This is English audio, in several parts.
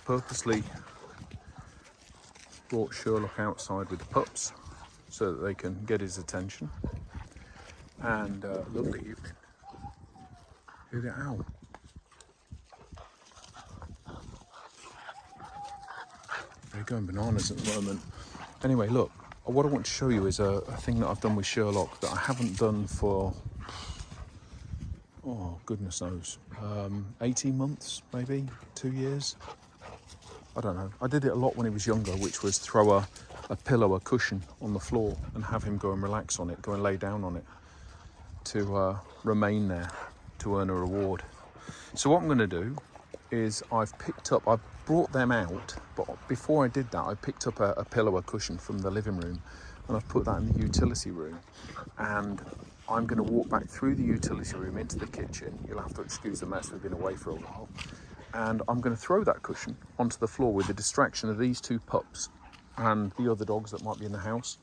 purposely brought Sherlock outside with the pups so that they can get his attention. And lovely evening. Look at the owl. They're going bananas at the moment. Anyway, look, what I want to show you is a thing that I've done with Sherlock that I haven't done for, oh, goodness knows, 18 months, maybe, 2 years. I don't know. I did it a lot when he was younger, which was throw a pillow, a cushion on the floor and have him go and relax on it, go and lay down on it to remain there, to earn a reward. So what I'm going to do is I've brought them out, but before I did that, I picked up a pillow, a cushion from the living room, and I've put that in the utility room. And I'm going to walk back through the utility room into the kitchen. You'll have to excuse the mess, we've been away for a while. And I'm going to throw that cushion onto the floor with the distraction of these two pups and the other dogs that might be in the house.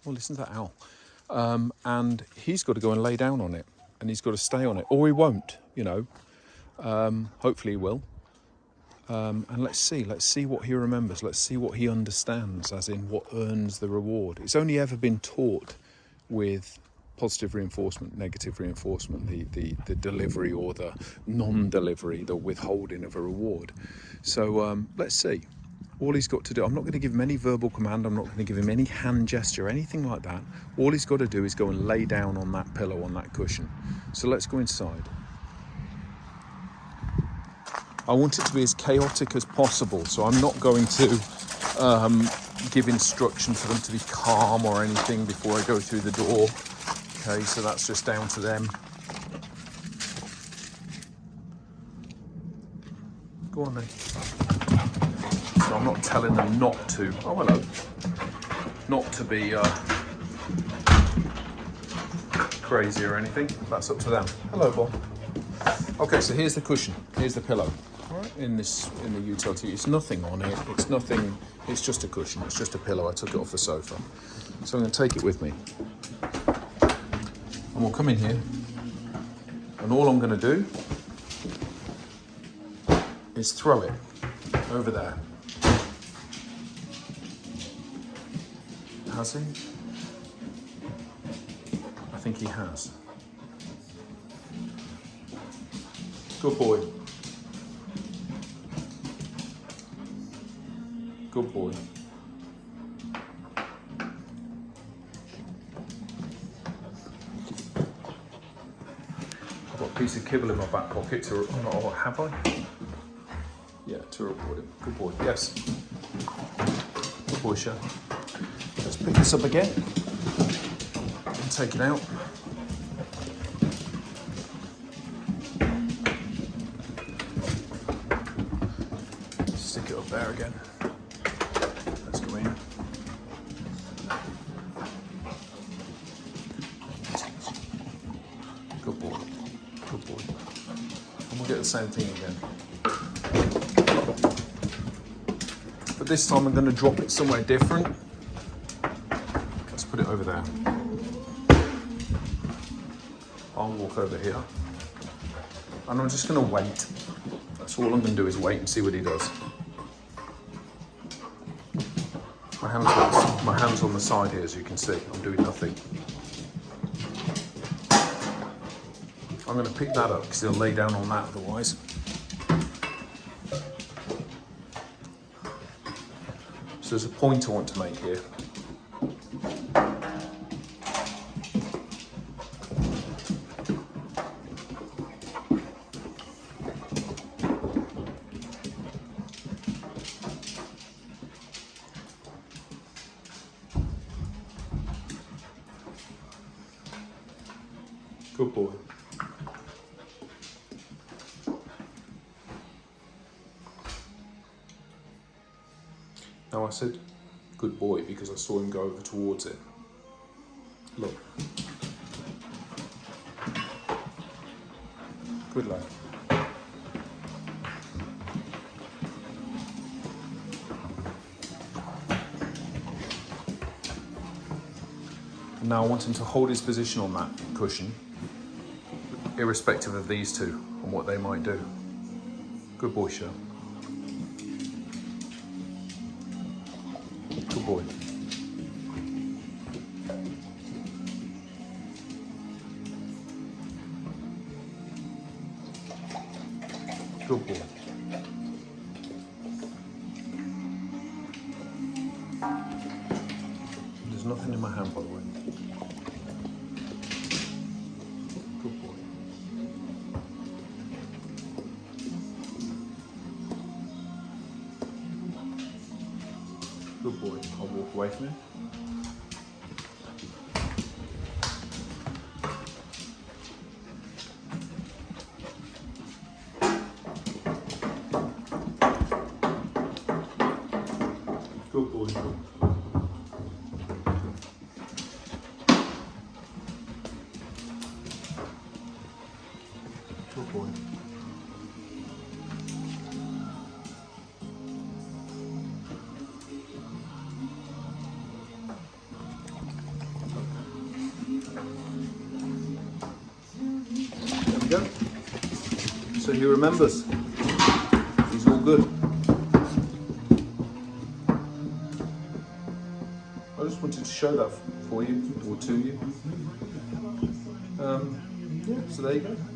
Oh, listen to that owl. And he's got to go and lay down on it, and he's got to stay on it, or he won't, you know. Hopefully he will. And let's see what he remembers. Let's see what he understands, as in what earns the reward. It's only ever been taught with positive reinforcement, negative reinforcement, the delivery or the non-delivery, the withholding of a reward. So let's see. All he's got to do, I'm not going to give him any verbal command, I'm not going to give him any hand gesture, anything like that. All he's got to do is go and lay down on that pillow, on that cushion. So let's go inside. I want it to be as chaotic as possible, so I'm not going to give instruction for them to be calm or anything before I go through the door. Okay, so that's just down to them. Go on then. So I'm not telling them not to, oh hello, not to be crazy or anything. That's up to them. Hello, Bob. Okay, so here's the cushion, here's the pillow. All right, in the utility, it's nothing on it, it's nothing, it's just a cushion, it's just a pillow. I took it off the sofa. So I'm going to take it with me. And we'll come in here, and all I'm going to do is throw it over there. Has he? I think he has. Good boy. Good boy. I've got a piece of kibble in my back pocket to, oh, have I? Yeah, to reward him. Good boy, yes. Good boy, Sher. Let's pick this up again and take it out. Stick it up there again. Let's go in. Good boy. Good boy. And we'll get the same thing again. But this time I'm going to drop it somewhere different. Let's put it over there. I'll walk over here. And I'm just going to wait. That's all I'm going to do is wait and see what he does. My hand's on the side here, as you can see. I'm doing nothing. I'm going to pick that up because he'll lay down on that otherwise. So there's a point I want to make here. Good boy. Now I said good boy because I saw him go over towards it. Look. Good lad. And now I want him to hold his position on that cushion, irrespective of these two and what they might do. Good boy, Sher. boy. Good boy. There's nothing in my hand, by the way. Good boy. Good boy. I'll walk away from him. Good boy. Good boy. There we go. So he remembers. He's all good. I just wanted to show that for you, or to you. Yeah, so there you go.